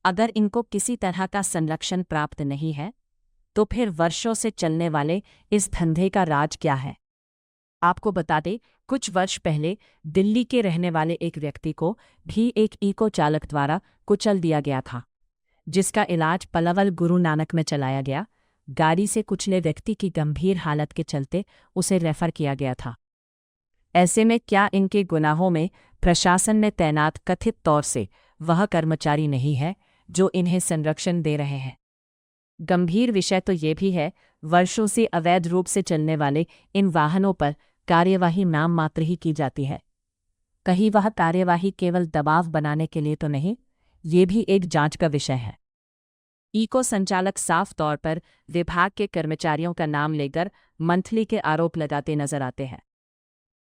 अगर इनको किसी तरह का संरक्षण प्राप्त नहीं है तो फिर वर्षों से चलने वाले इस धंधे का राज क्या है। आपको बता दें, कुछ वर्ष पहले दिल्ली के रहने वाले एक व्यक्ति को भी एक इको चालक द्वारा कुचल दिया गया था, जिसका इलाज पलवल गुरु नानक में चलाया गया। गाड़ी से कुचले व्यक्ति की गंभीर हालत के चलते उसे रेफर किया गया था। ऐसे में क्या इनके गुनाहों में प्रशासन में तैनात कथित तौर से वह कर्मचारी नहीं है जो इन्हें संरक्षण दे रहे हैं? गंभीर विषय तो ये भी है, वर्षों से अवैध रूप से चलने वाले इन वाहनों पर कार्यवाही नाम मात्र ही की जाती है। कहीं वह कार्यवाही केवल दबाव बनाने के लिए तो नहीं, ये भी एक जांच का विषय है। इको संचालक साफ तौर पर विभाग के कर्मचारियों का नाम लेकर मंथली के आरोप लगाते नजर आते हैं।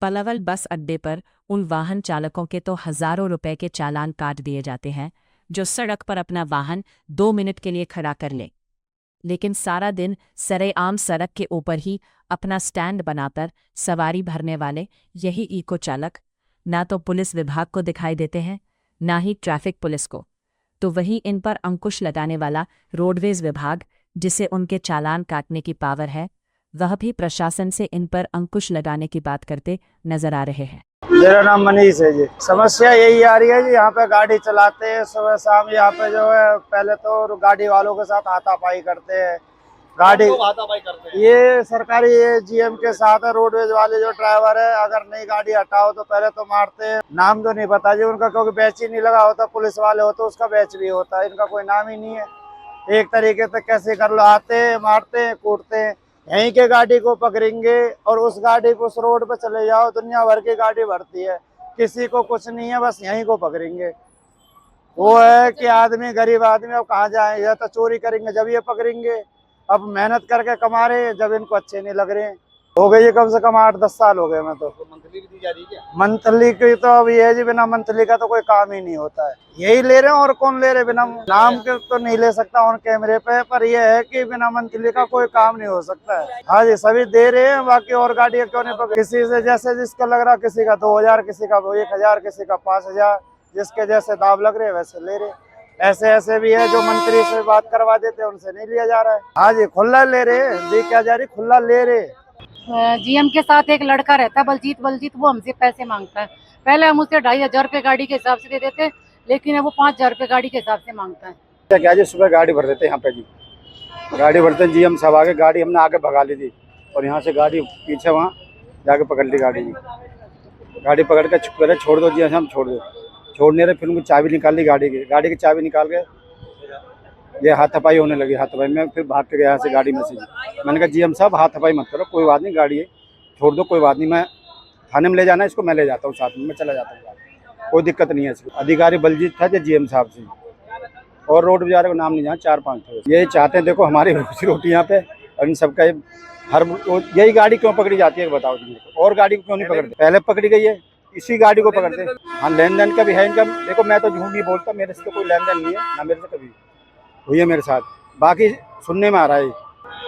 पलवल बस अड्डे पर उन वाहन चालकों के तो हजारों रुपए के चालान काट दिए जाते हैं जो सड़क पर अपना वाहन 2 मिनट के लिए खड़ा कर ले, लेकिन सारा दिन सरेआम सड़क के ऊपर ही अपना स्टैंड बनाकर सवारी भरने वाले यही इको चालक ना तो पुलिस विभाग को दिखाई देते हैं, ना ही ट्रैफिक पुलिस को। तो वही इन पर अंकुश लगाने वाला रोडवेज विभाग, जिसे उनके चालान काटने की पावर है, वह भी प्रशासन से इन पर अंकुश लगाने की बात करते नजर आ रहे हैं। मेरा नाम मनीष है जी। समस्या यही आ रही है जी, यहाँ पे गाड़ी चलाते हैं सुबह शाम, यहाँ पे जो है पहले तो गाड़ी वालों के साथ हाथापाई करते हैं। गाड़ी हाथापाई करते हैं, ये सरकारी जीएम के साथ है। रोडवेज वाले जो ड्राइवर है, अगर नई गाड़ी हटाओ तो पहले तो मारते हैं। नाम तो नहीं पता जी उनका, क्योंकि बैच ही नहीं लगा होता। पुलिस वाले होते उसका बैच भी होता है, इनका कोई नाम ही नहीं है। एक तरीके से कैसे कर लो, आते हैं, मारते हैं, कूटते हैं। यहीं के गाड़ी को पकड़ेंगे और उस गाड़ी को उस रोड पे चले जाओ, दुनिया भर की गाड़ी भरती है, किसी को कुछ नहीं है, बस यहीं को पकड़ेंगे। वो है कि आदमी, गरीब आदमी अब कहाँ जाए, या तो चोरी करेंगे जब ये पकड़ेंगे। अब मेहनत करके कमा रहे हैं, जब इनको अच्छे नहीं लग रहे हैं। हो गई कम से कम 8-10 साल हो गए। मैं तो मंथली दी जा रही है क्या? मंथली की तो अब ये है जी, बिना मंथली का तो कोई काम ही नहीं होता है। यही ले रहे हैं, और कौन ले रहे? बिना नाम के तो नहीं ले सकता ऑन कैमरे पे, पर ये है कि बिना मंथली का कोई काम नहीं हो सकता है। हाँ जी, सभी दे रहे हैं, बाकी और गाड़ियाँ क्यों नहीं पकड़? किसी से जैसे जिसका लग रहा, किसी का 2000, किसी का 1000, किसी का 5000, जिसके जैसे दाव लग रहे वैसे ले रहे। ऐसे ऐसे भी है जो मंत्री से बात करवा देते हैं, उनसे नहीं लिया जा रहा है। हाँ जी, खुला ले रहे, दी क्या जा रही, खुला ले रहे। जीएम के साथ एक लड़का रहता है बलजीत, वो हमसे पैसे मांगता है। पहले हम उसे 2500 रुपये गाड़ी के हिसाब से दे देते, लेकिन अब वो 5000 रुपये गाड़ी के हिसाब से मांगता है। क्या जी, सुबह गाड़ी भर देते हैं यहाँ पे जी, गाड़ी भरते हैं। जीएम साहब आगे, गाड़ी हमने आगे भगा ली थी और यहाँ से गाड़ी पीछे वहाँ जाके पकड़ ली गाड़ी जी। गाड़ी पकड़ के पहले छोड़ दो जी, हम छोड़ दो, छोड़ने रहे, फिर उनको चाबी निकाल ली गाड़ी की चाबी निकाल के ये हाथापाई होने लगी। हाथापाई में फिर भाग के गया यहाँ से गाड़ी में से। मैंने कहा जीएम साहब हाथापाई मत करो, कोई बात नहीं, गाड़ी है छोड़ दो, कोई बात नहीं, मैं थाने में ले जाना है इसको, मैं ले जाता हूँ साथ में, मैं चला जाता हूँ, कोई दिक्कत नहीं है इसको। अधिकारी बलजीत था जो जीएम साहब से, और रोड बेचारे को नाम नहीं जाना, 4-5 थे। यही चाहते हैं, देखो हमारी रोटी यहाँ पे, और इन सबका हर यही गाड़ी क्यों पकड़ी जाती है बताओ जी, और गाड़ी को क्यों नहीं पकड़ते? पहले पकड़ी गई है, इसी गाड़ी को पकड़ते। हाँ, लेन देन का भी है इनका। देखो मैं तो झूठ नहीं बोलता, मेरे से तो कोई लेन देन नहीं है, ना मेरे से कभी हुई है मेरे साथ। बाकी सुनने में आ रहा है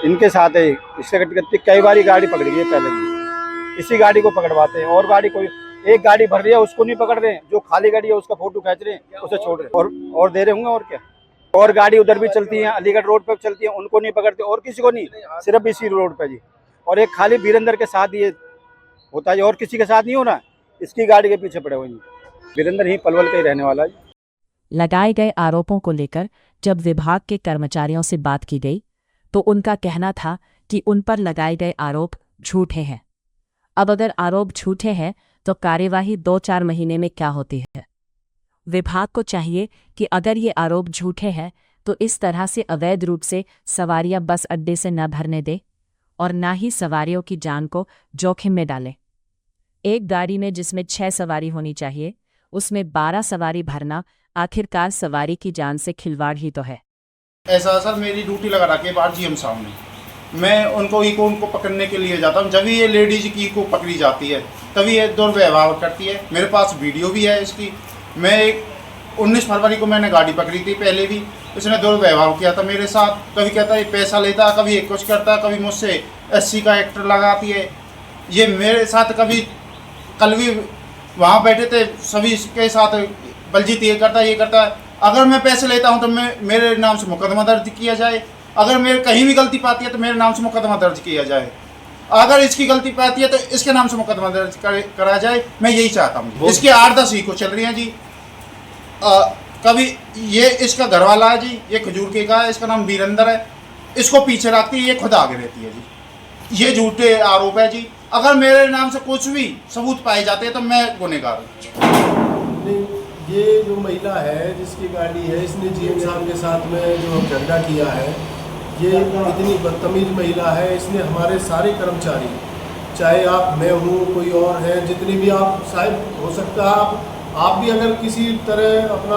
इनके साथ है, इससे कई बार गाड़ी पकड़ गई है पहले भी, इसी गाड़ी को पकड़वाते हैं। और गाड़ी कोई एक गाड़ी भर रही है उसको नहीं पकड़ रहे हैं, जो खाली गाड़ी है उसका फोटो खींच रहे हैं, उसे छोड़ रहे हैं और दे रहे होंगे। और क्या, और गाड़ी उधर भी चलती है, अलीगढ़ रोड पे चलती है, उनको नहीं पकड़ते, और किसी को नहीं, सिर्फ इसी रोड पे जी। और एक खाली वीरेंद्र के साथ ये होता है, और किसी के साथ नहीं हो रहा, इसकी गाड़ी के पीछे पड़े हुए नहीं। वीरेंद्र ही पलवल का ही रहने वाला है। लगाए गए आरोपों को लेकर जब विभाग के कर्मचारियों से बात की गई तो उनका कहना था कि उन पर लगाए गए आरोप झूठे हैं। अब अगर आरोप झूठे हैं तो कार्यवाही 2-4 महीने में क्या होती है? विभाग को चाहिए कि अगर ये आरोप झूठे हैं तो इस तरह से अवैध रूप से सवारियां बस अड्डे से न भरने दे और न ही सवारियों की जान को जोखिम में डाले। एक गाड़ी में जिसमें 6 सवारी होनी चाहिए, उसमें 12 सवारी भरना आखिरकार सवारी की जान से खिलवाड़ ही तो है। ऐसा सर, मेरी ड्यूटी लगा रखी है बाहर जीएम साहब ने, मैं उनको पकड़ने के लिए जाता हूँ। जब ये लेडीज की को पकड़ी जाती है तभी ये दुर्व्यवहार करती है। मेरे पास वीडियो भी है इसकी। मैं 19 फरवरी को मैंने गाड़ी पकड़ी थी, पहले भी उसने दुर्व्यवहार किया था मेरे साथ। कभी कहता है पैसा लेता, कभी कुछ करता, कभी मुझसे 80 का एक्टर लगाती है। ये मेरे साथ कभी, कल भी वहाँ बैठे थे सभी के साथ, बलजीत ये करता अगर मैं पैसे लेता हूं तो मेरे नाम से मुकदमा दर्ज किया जाए, अगर मेरे कहीं भी गलती पाती है तो मेरे नाम से मुकदमा दर्ज किया जाए, अगर इसकी गलती पाती है तो इसके नाम से मुकदमा दर्ज करा जाए। मैं यही चाहता हूँ। इसके 8-10 इको चल रही हैं जी। कभी ये इसका घर वाला है जी, ये खजूर के का है, इसका नाम वीरेंद्र है, इसको पीछे रखती है, ये खुद आगे रहती है जी। ये झूठे आरोप है जी। अगर मेरे नाम से कुछ भी सबूत पाए जाते हैं तो मैं गुनहगार हूँ। ये जो महिला है जिसकी गाड़ी है, इसने जीएम साहब के साथ में जो झगड़ा किया है, ये इतनी बदतमीज महिला है। इसने हमारे सारे कर्मचारी, चाहे आप मैं हूँ कोई और है, जितने भी आप शायद हो सकता है आप भी अगर किसी तरह अपना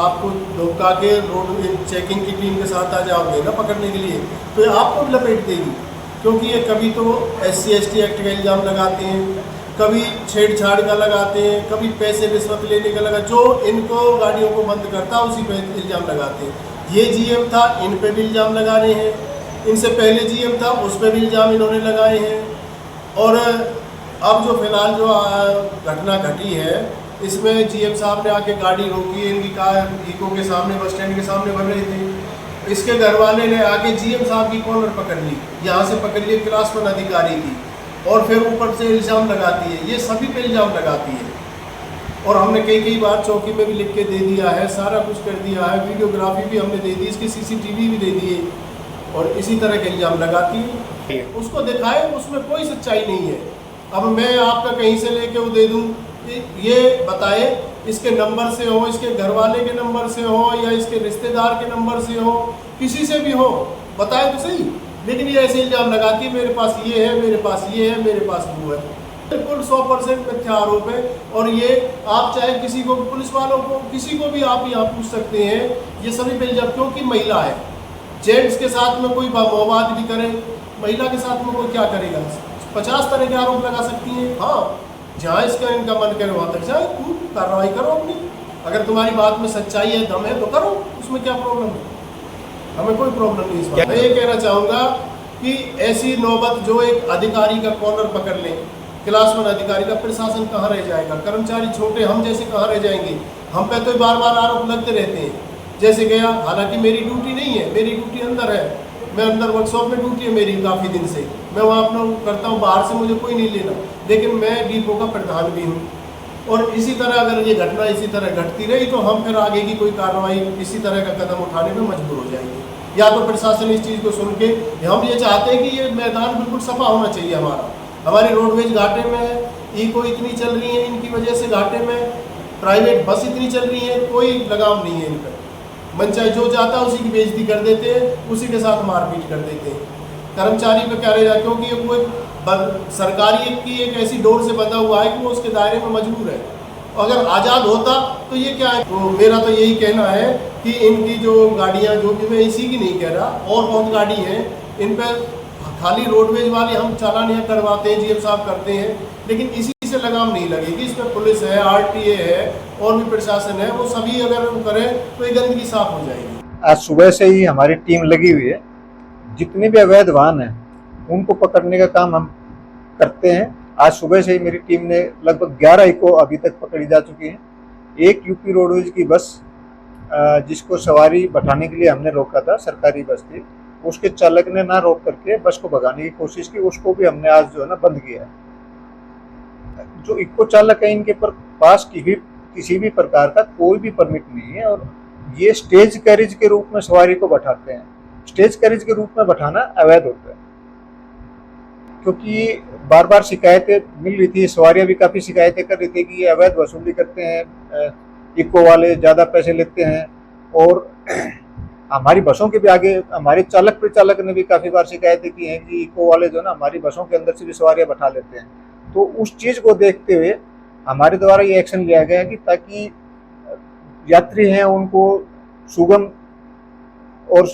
आपको धोखा के रोड चेकिंग की टीम के साथ आ जाओगे ना पकड़ने के लिए, तो ये आपको भी लपेट देगी। क्योंकि ये कभी तो SC/ST एक्ट का इल्ज़ाम लगाते हैं, कभी छेड़छाड़ का लगाते हैं, कभी पैसे रिश्वत लेने का लगा, जो इनको गाड़ियों को बंद करता उसी पे इल्ज़ाम लगाते हैं। ये जीएम था, इन पे भी इल्ज़ाम लगा रहे हैं। इनसे पहले जीएम था, उस पर भी इल्ज़ाम इन्होंने लगाए हैं। और अब जो फिलहाल जो घटना घटी है, इसमें जीएम साहब ने आके गाड़ी रोकी, इनकी कार इको के सामने, बस स्टैंड के सामने भर रही थी। इसके घर वाले ने आके जीएम साहब की कॉलर पकड़ ली, यहाँ से पकड़ ली क्लास 1 अधिकारी की, और फिर ऊपर से इल्ज़ाम लगाती है। ये सभी पे इल्ज़ाम लगाती है। और हमने कई बार चौकी में भी लिख के दे दिया है, सारा कुछ कर दिया है, वीडियोग्राफी भी हमने दे दी, इसकी CCTV भी दे दिए, और इसी तरह के इल्ज़ाम लगाती है। उसको दिखाए, उसमें कोई सच्चाई नहीं है। अब मैं आपका कहीं से लेके वो दे दूँ, ये बताए इसके नंबर से हो, इसके घर वाले के नंबर से हो, या इसके रिश्तेदार के नंबर से हो, किसी से भी हो, बताए तो सही। लेकिन ये ऐसे इल्ज़ाम लगाती है, मेरे पास ये है, मेरे पास ये है, मेरे पास वो है। बिल्कुल 100% मिथ्या आरोप है। और ये आप चाहे किसी को, पुलिस वालों को, किसी को भी आप यहाँ पूछ सकते हैं, ये सभी पे इल्ज़ाम, क्योंकि महिला है। जेंट्स के साथ में कोई मवाद भी करे, महिला के साथ में कोई क्या करेगा? 50 तरह के आरोप लगा सकती हैं। हाँ, जहाँ इसका इनका मन करे वहाँ तक जाए, तुम कार्रवाई करो अपनी। अगर तुम्हारी बात में सच्चाई है, दम है, तो करो, उसमें क्या प्रॉब्लम है? हमें कोई प्रॉब्लम नहीं इस बात। मैं ये कहना चाहूँगा कि ऐसी नौबत जो एक अधिकारी का कॉलर पकड़ लें, क्लास 1 अधिकारी का, प्रशासन कहाँ रह जाएगा? कर्मचारी छोटे हम जैसे कहाँ रह जाएंगे? हम पे तो बार बार आरोप लगते रहते हैं। जैसे गया, हालांकि मेरी ड्यूटी नहीं है, मेरी ड्यूटी अंदर है, मैं अंदर वर्कशॉप में ड्यूटी है मेरी काफ़ी दिन से, मैं वहाँ अपना करता हूँ, बाहर से मुझे कोई नहीं लेना, लेकिन मैं डिपो का प्रधान भी हूँ। और इसी तरह अगर ये घटना इसी तरह घटती रही तो हम फिर आगे की कोई कार्रवाई इसी तरह का कदम उठाने में मजबूर हो जाएंगे। या तो प्रशासन इस चीज़ को सुन के, हम ये चाहते हैं कि ये मैदान बिल्कुल सफा होना चाहिए हमारी रोडवेज घाटे में है, इको इतनी चल रही है, इनकी वजह से घाटे में प्राइवेट बस इतनी चल रही है, कोई लगाम नहीं है इन पर। मन चाहे जो जाता है उसी की बेइज्जती कर देते हैं, उसी के साथ मारपीट कर देते हैं। कर्मचारी पे क्या रह जाए, क्योंकि ये कोई सरकारी की एक ऐसी डोर से बंधा हुआ है कि वो उसके दायरे में मजबूर है। अगर आज़ाद होता तो ये क्या है? तो मेरा तो यही कहना है कि इनकी जो गाड़ियाँ, जो भी, मैं इसी की नहीं कह रहा, और बहुत गाड़ी हैं, इन पर खाली रोडवेज वाले हम चालान यहाँ करवाते हैं, जीएम साहब करते हैं, लेकिन इसी से लगाम नहीं लगेगी। इसमें पुलिस है, RTA है, और भी प्रशासन है, वो सभी अगर वो करें तो ये गंदगी साफ हो जाएगी। आज सुबह से ही हमारी टीम लगी हुई है, जितने भी अवैध वाहन हैं उनको पकड़ने का काम हम करते हैं। आज सुबह से ही मेरी टीम ने लगभग 11 इको अभी तक पकड़ी जा चुकी हैं। एक यूपी रोडवेज की बस जिसको सवारी बैठाने के लिए हमने रोका था, सरकारी बस थी, उसके चालक ने ना रोक करके बस को भगाने की कोशिश की, उसको भी हमने आज जो है ना बंद किया है। जो इको चालक है, इनके पास किसी भी प्रकार का कोई भी परमिट नहीं है, और ये स्टेज कैरेज के रूप में सवारी को बैठाते हैं। स्टेज कैरेज के रूप में बैठाना अवैध होता है, क्योंकि बार बार शिकायतें मिल रही थी, सवारियां भी काफ़ी शिकायतें कर रही थी कि ये अवैध वसूली करते हैं, इको वाले ज़्यादा पैसे लेते हैं। और हमारी बसों के भी आगे हमारे चालक ने भी काफ़ी बार शिकायतें की हैं कि इको वाले जो ना हमारी बसों के अंदर से भी सवारियां बैठा लेते हैं। तो उस चीज़ को देखते हुए हमारे द्वारा ये एक्शन लिया गया कि ताकि यात्री हैं उनको सुगम और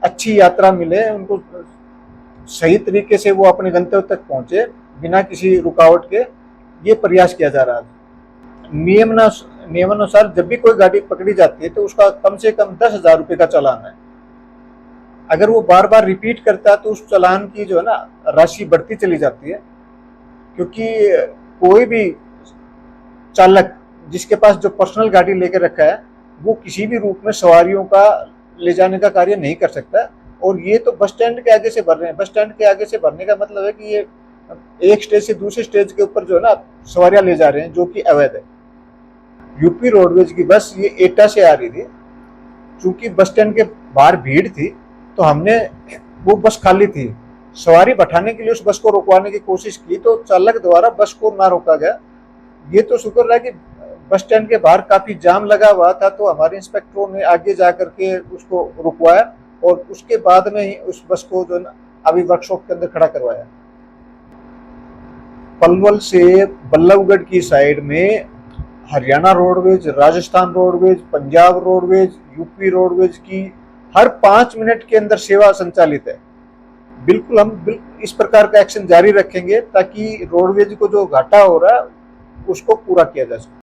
अच्छी यात्रा मिले, उनको सही तरीके से वो अपने गंतव्य तक पहुंचे बिना किसी रुकावट के, ये प्रयास किया जा रहा है। नियमानुसार जब भी कोई गाड़ी पकड़ी जाती है तो उसका कम से कम 10,000 रुपये का चालान है। अगर वो बार बार रिपीट करता है तो उस चालान की जो है ना राशि बढ़ती चली जाती है, क्योंकि कोई भी चालक जिसके पास जो पर्सनल गाड़ी लेकर रखा है वो किसी भी रूप में सवारियों का ले जाने का कार्य नहीं कर सकता। और ये तो बस स्टैंड के आगे से भर रहे हैं। बस स्टैंड के आगे से भरने का मतलब है कि ये एक स्टेज से दूसरे स्टेज के ऊपर जो है ना सवारियां ले जा रहे हैं, जो कि अवैध है। यूपी रोडवेज की बस ये एटा से आ रही थी। चूंकि बस स्टैंड के बाहर भीड़ थी तो हमने, वो बस खाली थी, सवारी बैठाने के लिए उस बस को रुकवाने की कोशिश की तो चालक द्वारा बस को ना रोका गया। ये तो शुक्र रहा कि बस स्टैंड के बाहर काफी जाम लगा हुआ था, तो हमारे इंस्पेक्टरों ने आगे जा करके उसको रुकवाया और उसके बाद में ही उस बस को जो अभी वर्कशॉप के अंदर खड़ा करवाया। पलवल से बल्लभगढ़ की साइड में Haryana roadways, Rajasthan roadways, Punjab roadways, UP roadways की हर 5 मिनट के अंदर सेवा संचालित है। बिल्कुल हम इस प्रकार का एक्शन जारी रखेंगे ताकि रोडवेज को जो घाटा हो रहा है उसको पूरा किया जा सके।